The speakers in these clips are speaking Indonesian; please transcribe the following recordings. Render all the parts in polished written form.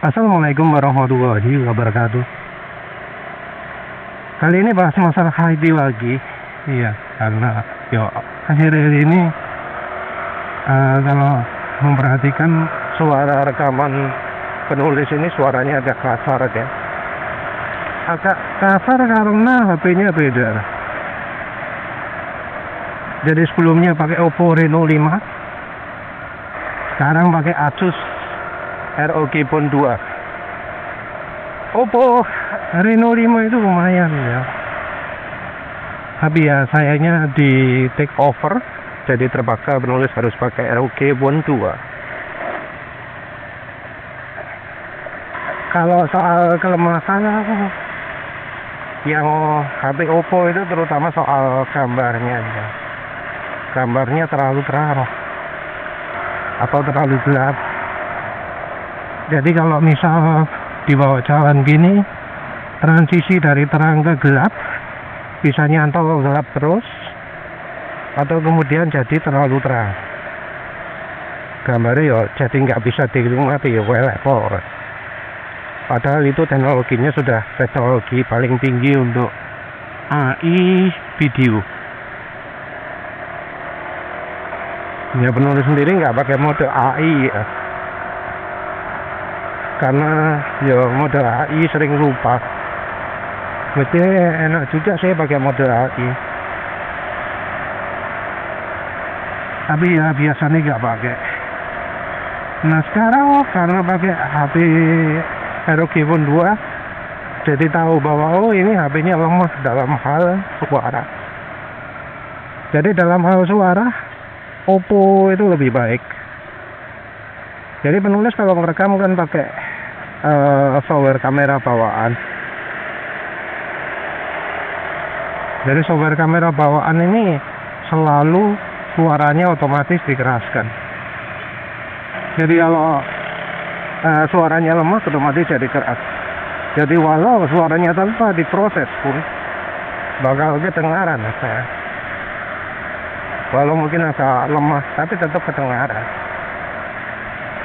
Assalamualaikum warahmatullahi wabarakatuh. Kali ini bahas masalah HID lagi. Iya, karena akhir-akhir ini kalau memperhatikan suara rekaman penulis ini suaranya agak kasar ya. Agak kasar karena HP-nya beda. Jadi sebelumnya pakai Oppo Reno 5, sekarang pakai Asus ROG Phone 2. Oppo Reno 5 itu lumayan ya. Tapi ya sayangnya di take over, jadi terpaksa penulis harus pakai ROG Phone 2. Kalau soal kelemahan yang HP Oppo itu terutama soal gambarnya ya. Gambarnya terlalu terang atau terlalu gelap. Jadi kalau misal di bawah jalan gini, transisi dari terang ke gelap bisa nyantol gelap terus, atau kemudian jadi terlalu terang. Gambarnya ya jadi nggak bisa dinikmati ya, level. Padahal itu teknologinya sudah teknologi paling tinggi untuk AI video. Ya penulis sendiri nggak pakai mode AI ya. Karena ya mode AI sering lupa. Berarti enak juga saya pakai mode AI. Tapi ya biasanya nggak pakai. Nah sekarang karena pakai HP ROG Phone 2, jadi tahu bahwa ini HP-nya lemah dalam hal suara. Jadi dalam hal suara Oppo itu lebih baik. Jadi penulis kalau merekam kan pakai software kamera bawaan. Jadi software kamera bawaan ini selalu suaranya otomatis dikeraskan. Jadi kalau suaranya lemah otomatis jadi keras. Jadi walau suaranya tanpa diproses pun bakal kedengaran saya. Walau mungkin agak lemah tapi tetap kedengaran.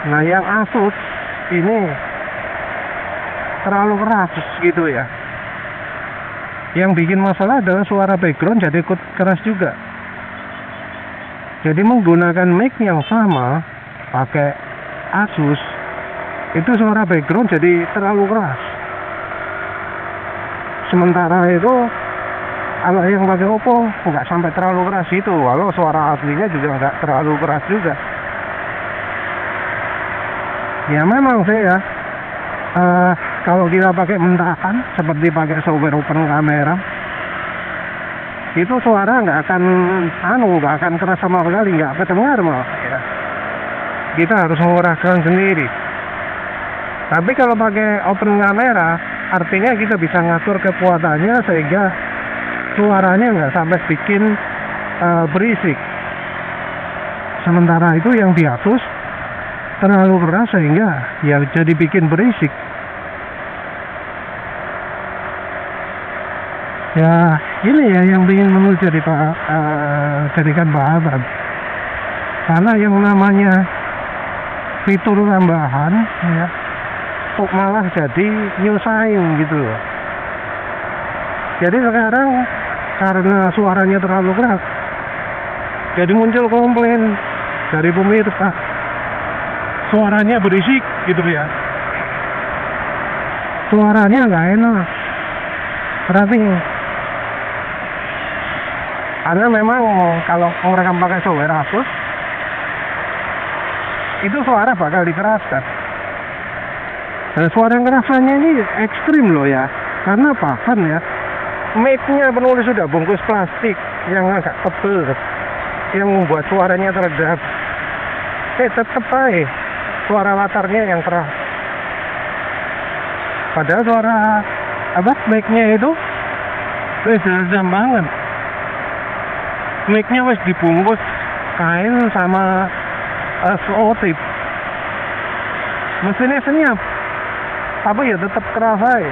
Nah yang Asus ini terlalu keras gitu ya. Yang bikin masalah adalah suara background jadi ikut keras juga. Jadi menggunakan mic yang sama pakai Asus, itu suara background jadi terlalu keras. Sementara itu kalau yang pakai Oppo nggak sampai terlalu keras itu, walau suara aslinya juga nggak terlalu keras juga. Ya memang sih ya, kalau kita pakai mentahan seperti pakai software open kamera, itu suara nggak akan keras sama sekali, nggak kedengar malah. Ya. Kita harus mengeraskan sendiri. Tapi kalau pakai open kamera, artinya kita bisa ngatur kekuatannya sehingga suaranya nggak sampai bikin berisik. Sementara itu yang di Asus terlalu keras sehingga ya jadi bikin berisik. Ya ini ya yang ingin menulis jadikan bahasan. Karena yang namanya fitur tambahan ya kok malah jadi nyusahin gitu loh. Jadi sekarang karena suaranya terlalu keras, jadi muncul komplain dari pemirsa, suaranya berisik gitu ya. Suaranya nggak enak. Berarti karena memang kalau merekam pakai software Asus, itu suara bakal dikeraskan. Dan suara kerasannya ini ekstrim loh ya. Karena bahkan ya, mic-nya penulis sudah bungkus plastik yang agak tebel, yang membuat suaranya teredam. Tetap aja suara latarnya yang keras. Padahal suara mic-nya itu teredam banget. Mic-nya wis dibungkus kain sama slow tip. Mesinnya senyap, tapi ya tetap keras aja.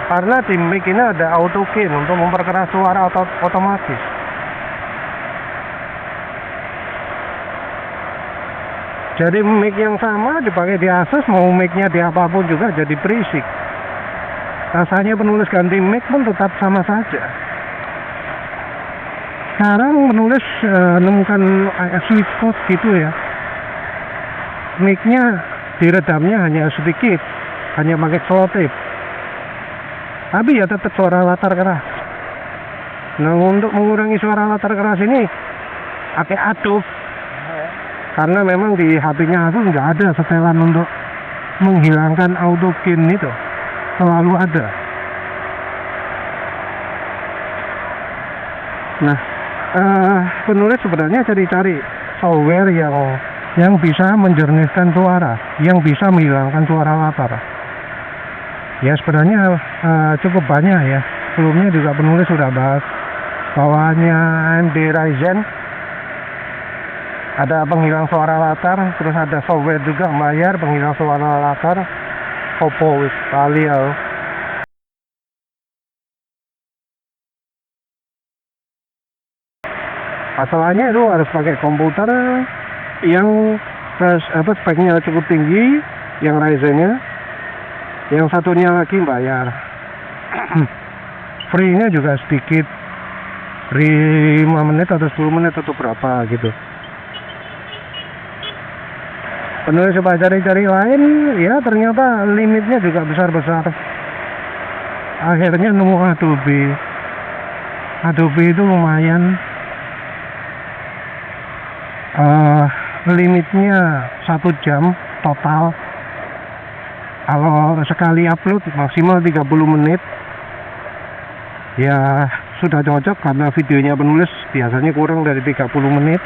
Karena di mic ini ada auto gain untuk memperkeras suara otomatis. Jadi mic yang sama dipakai di Asus, mau micnya di apapun juga jadi berisik. Rasanya penulis ganti mic pun tetap sama saja. Sekarang penulis menemukan sweet spot gitu ya. Mic-nya diredamnya hanya sedikit, hanya pakai selotip. Tapi ya tetap suara latar keras. Nah, untuk mengurangi suara latar keras ini pakai Adobe. Karena memang di HP-nya aku nggak ada setelan untuk menghilangkan auto gain itu. Selalu ada. Nah, penulis sebenarnya cari-cari software yang bisa menjernihkan suara, yang bisa menghilangkan suara latar. Ya sebenarnya cukup banyak ya. Sebelumnya juga penulis sudah bahas bawaannya AMD Ryzen, ada penghilang suara latar, terus ada software juga bayar penghilang suara latar, Oppo with Palio. Masalahnya itu harus pakai komputer yang speknya cukup tinggi, yang Ryzen-nya, yang satunya lagi bayar. Free-nya juga sedikit, free 5 menit atau 10 menit atau berapa gitu. Penulis coba cari-cari lain, ya ternyata limitnya juga besar-besar. Akhirnya nemu Adobe. Adobe itu lumayan. Limitnya 1 jam total. Kalau sekali upload maksimal 30 menit. Ya sudah cocok karena videonya penulis biasanya kurang dari 30 menit.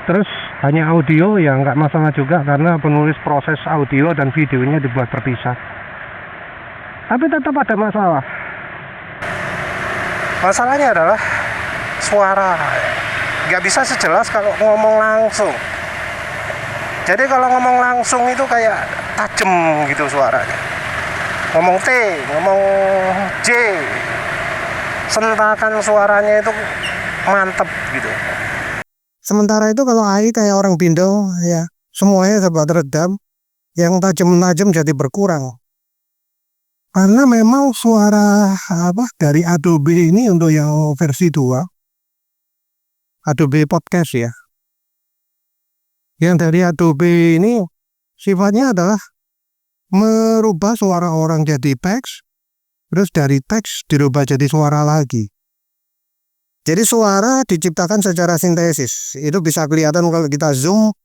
Terus hanya audio ya nggak masalah juga karena penulis proses audio dan videonya dibuat terpisah. Tapi tetap ada masalah. Masalahnya adalah suara. Nggak bisa sejelas kalau ngomong langsung. Jadi kalau ngomong langsung itu kayak tajem gitu suaranya. Ngomong T, ngomong J, sentakan suaranya itu mantep gitu. Sementara itu kalau AI kayak orang Bindo ya semuanya serba teredam, yang tajam-tajam jadi berkurang. Karena memang suara dari Adobe ini untuk yang versi 2, Adobe Podcast ya. Yang dari Adobe ini sifatnya adalah merubah suara orang jadi teks, terus dari teks dirubah jadi suara lagi. Jadi suara diciptakan secara sintesis. Itu bisa kelihatan kalau kita zoom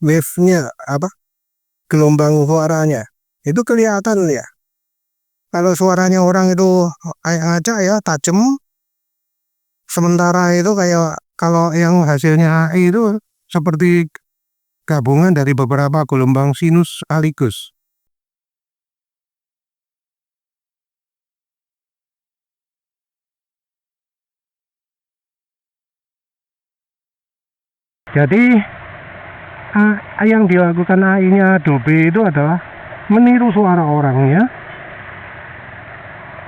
wave-nya gelombang suaranya. Itu kelihatan ya. Kalau suaranya orang itu acak ya tajam. Sementara itu kayak kalau yang hasilnya AI itu seperti gabungan dari beberapa gelombang sinus sekaligus. Jadi yang dilakukan AI-nya Adobe itu adalah meniru suara orangnya,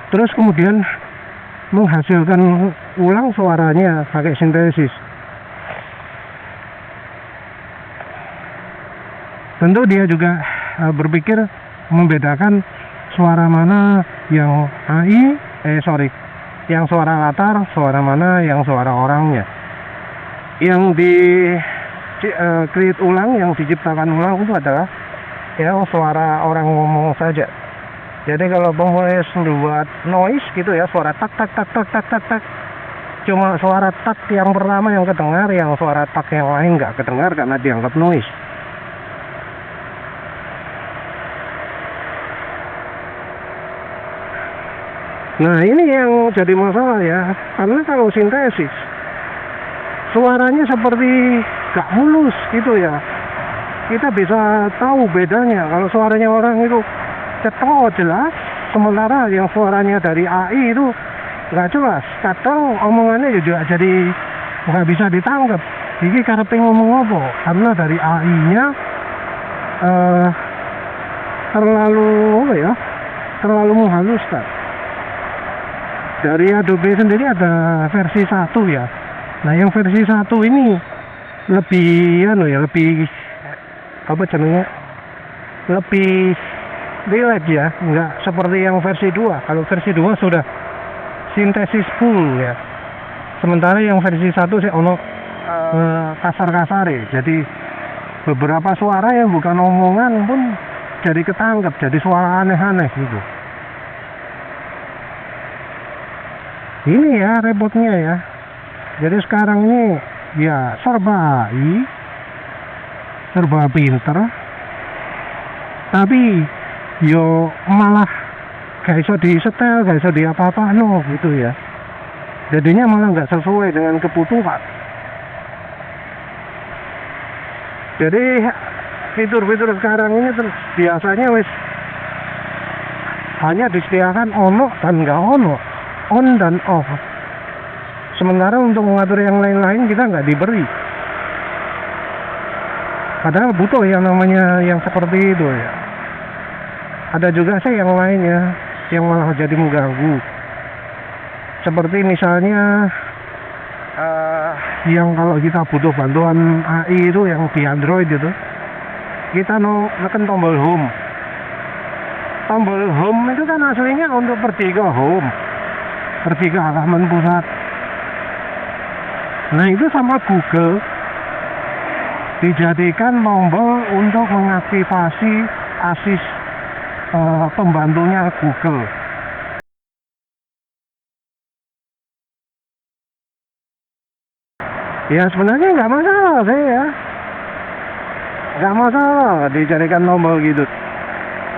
terus kemudian menghasilkan ulang suaranya pakai sintesis. Tentu dia juga berpikir membedakan suara mana yang yang suara latar, suara mana yang suara orangnya. Yang di create ulang, yang diciptakan ulang itu adalah ya suara orang ngomong saja. Jadi kalau penulis buat noise gitu ya, suara tak tak tak tak tak tak tak, cuma suara tak yang pertama yang kedengar, yang suara tak yang lain nggak kedengar karena dianggap noise. Nah ini yang jadi masalah ya, karena kalau sintesis suaranya seperti gak mulus gitu ya. Kita bisa tahu bedanya kalau suaranya orang itu cetok jelas, sementara yang suaranya dari AI itu gak jelas. Kadang omongannya juga jadi gak bisa ditangkap. Ini karepe ngomong apa? Karena dari AI-nya terlalu menghaluskan. Dari Adobe sendiri ada versi 1 ya. Nah yang versi 1 ini lebih lebih apa namanya, lebih relax ya, nggak seperti yang versi 2. Kalau versi 2 sudah sintesis full ya, sementara yang versi 1 sih ono kasar-kasar ya, jadi beberapa suara yang bukan omongan pun jadi ketangkep, jadi suara aneh-aneh gitu. Ini ya repotnya ya. Jadi sekarang ini ya serba pinter, tapi yo malah gak iso disetel, gak iso apa no gitu ya. Jadinya malah nggak sesuai dengan kebutuhan. Jadi fitur-fitur sekarang ini biasanya wis hanya disediakan ono dan nggak ono, on dan off. Sementara untuk mengatur yang lain-lain kita nggak diberi. Padahal butuh yang namanya yang seperti itu ya. Ada juga sih yang lainnya yang malah jadi mengganggu. Seperti misalnya yang kalau kita butuh bantuan AI itu yang di Android itu, kita neken tombol home. Tombol home itu kan aslinya untuk pergi ke home, pergi ke halaman pusat. Nah itu sama Google dijadikan tombol untuk mengaktifasi asis pembantunya Google. Ya sebenarnya nggak masalah sih ya, nggak masalah dijadikan tombol gitu.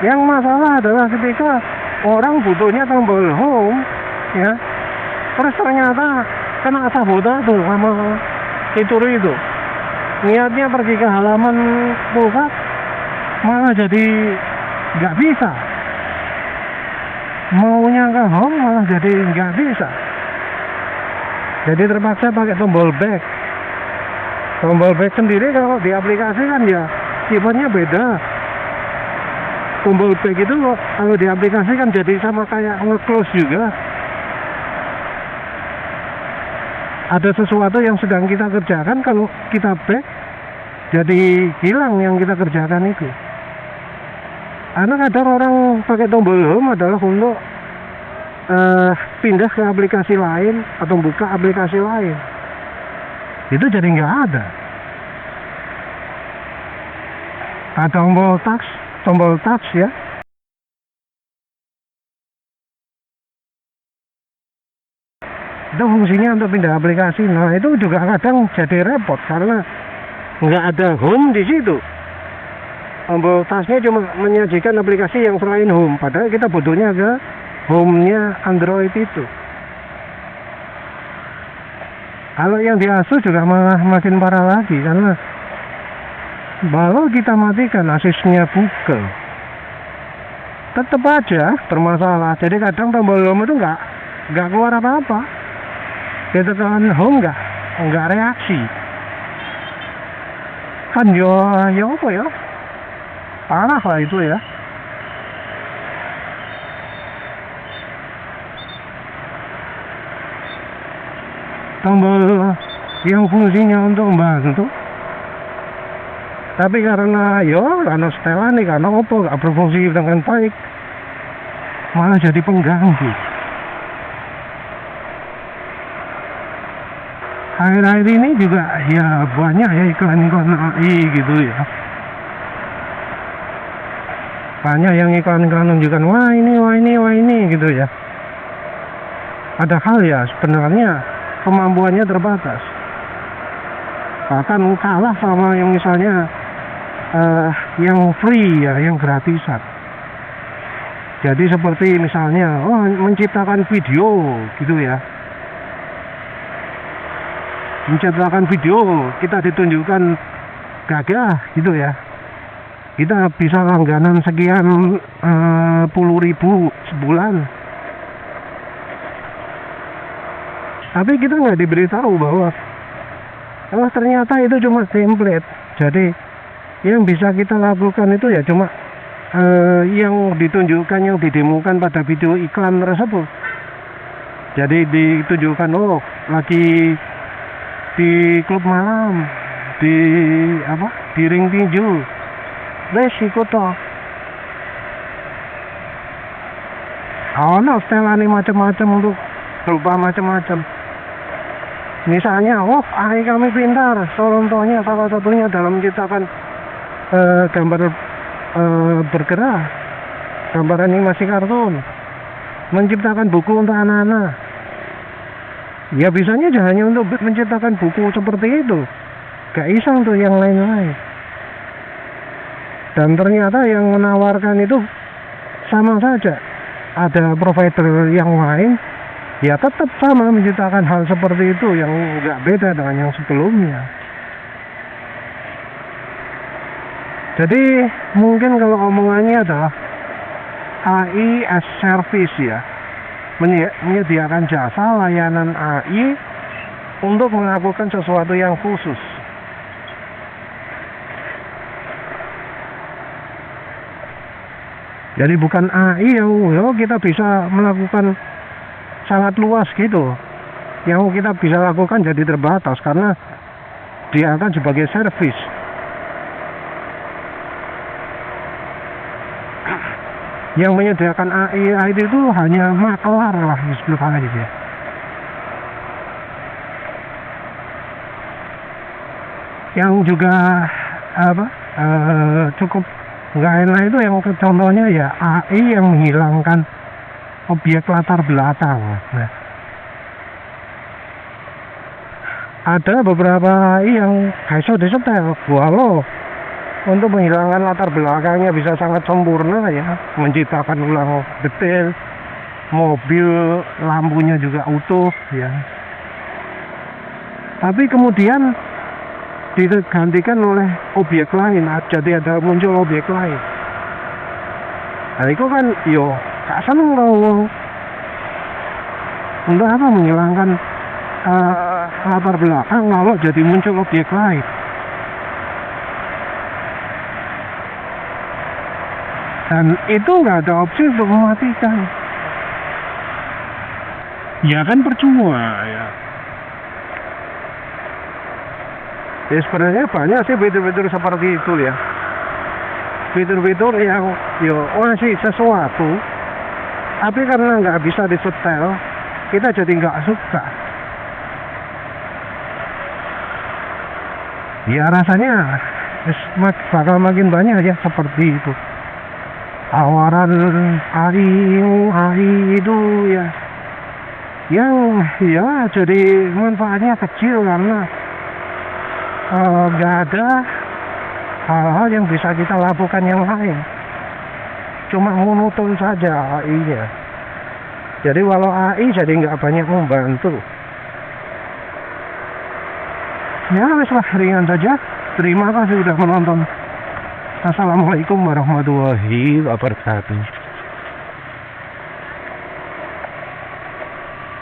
Yang masalah adalah ketika orang butuhnya tombol home ya, terus ternyata kena sabotase sama fitur itu. Niatnya pergi ke halaman pusat malah jadi nggak bisa, maunya ke home malah jadi nggak bisa, jadi terpaksa pakai tombol back. Tombol back sendiri kalau di aplikasi kan ya sifatnya beda. Tombol back itu kalau di aplikasi kan jadi sama kayak nge-close juga. Ada sesuatu yang sedang kita kerjakan, kalau kita back jadi hilang yang kita kerjakan itu. Karena kadang orang pakai tombol home adalah untuk pindah ke aplikasi lain atau buka aplikasi lain. Itu jadi nggak ada. Ada tombol touch ya. Itu fungsinya untuk pindah aplikasi. Nah itu juga kadang jadi repot karena nggak ada home di situ. Tombol touchnya cuma menyajikan aplikasi yang selain home. Padahal kita butuhnya ke home-nya Android itu. Kalau yang di Asus juga malah makin parah lagi, karena kalau kita matikan asisnya Google, tetap aja bermasalah. Jadi kadang tombol home itu nggak keluar apa-apa. Kita tekan home nggak reaksi. Kan yo apa ya? Parah lah itu ya. Tombol yang fungsinya untuk membantu, tapi karena setelan nih, karena opo gak berfungsi dengan baik, malah jadi pengganggu. Akhir-akhir ini juga ya banyak ya iklan-iklan AI gitu ya, banyak yang iklan-iklan menunjukkan wah ini gitu ya. Padahal ya sebenarnya kemampuannya terbatas, bahkan kalah sama yang misalnya yang free ya, yang gratisan. Jadi seperti misalnya menciptakan video gitu ya, menciptakan video kita ditunjukkan gagah gitu ya, kita bisa langganan sekian 10.000 sebulan. Tapi kita nggak diberitahu bahwa ternyata itu cuma template. Jadi yang bisa kita lakukan itu ya cuma yang ditunjukkan, yang didemokan pada video iklan tersebut. Jadi ditunjukkan lagi di klub malam, di apa di ring tinju. Wes ikut toh. Ono setelane macam-macam untuk berubah macam-macam. Misalnya, AI kami pintar. Contohnya salah satunya dalam menciptakan gambar bergerak, gambar animasi kartun, menciptakan buku untuk anak-anak. Ya bisanya hanya untuk menciptakan buku seperti itu, gak iseng tuh yang lain-lain. Dan ternyata yang menawarkan itu sama saja. Ada provider yang lain, ya tetap sama menciptakan hal seperti itu yang gak beda dengan yang sebelumnya. Jadi mungkin kalau omongannya adalah AI as service ya, menyediakan jasa layanan AI untuk melakukan sesuatu yang khusus. Jadi bukan AI yang kita bisa melakukan sangat luas gitu. Yang kita bisa lakukan jadi terbatas karena dia akan sebagai service. Yang menyediakan AI itu hanya makelar lah disebut aja ya. Yang juga cukup nggak enak itu yang contohnya ya AI yang menghilangkan objek latar belakang. Nah, ada beberapa AI yang bisa disetel, walau untuk menghilangkan latar belakangnya bisa sangat sempurna ya, menciptakan ulang detail, mobil lampunya juga utuh ya. Tapi kemudian digantikan oleh objek lain, jadi ada muncul objek lain. Nah itu kan gak seneng loh. Untuk apa menghilangkan latar belakang kalau jadi muncul objek lain? Dan itu nggak ada opsi untuk mematikan. Ya kan percuma ya. Ya sebenarnya banyak sih fitur-fitur seperti itu ya. Fitur-fitur yang masih sesuatu, tapi karena nggak bisa disetel, kita jadi nggak suka. Ya rasanya bakal makin banyak ya seperti itu. Tawaran AI itu ya, yang ya jadi manfaatnya kecil karena nggak ada hal-hal yang bisa kita lakukan yang lain, cuma monoton saja AI-nya. Jadi walau AI jadi nggak banyak membantu. Ya wes lah, ringan saja. Terima kasih sudah menonton. Assalamualaikum warahmatullahi wabarakatuh.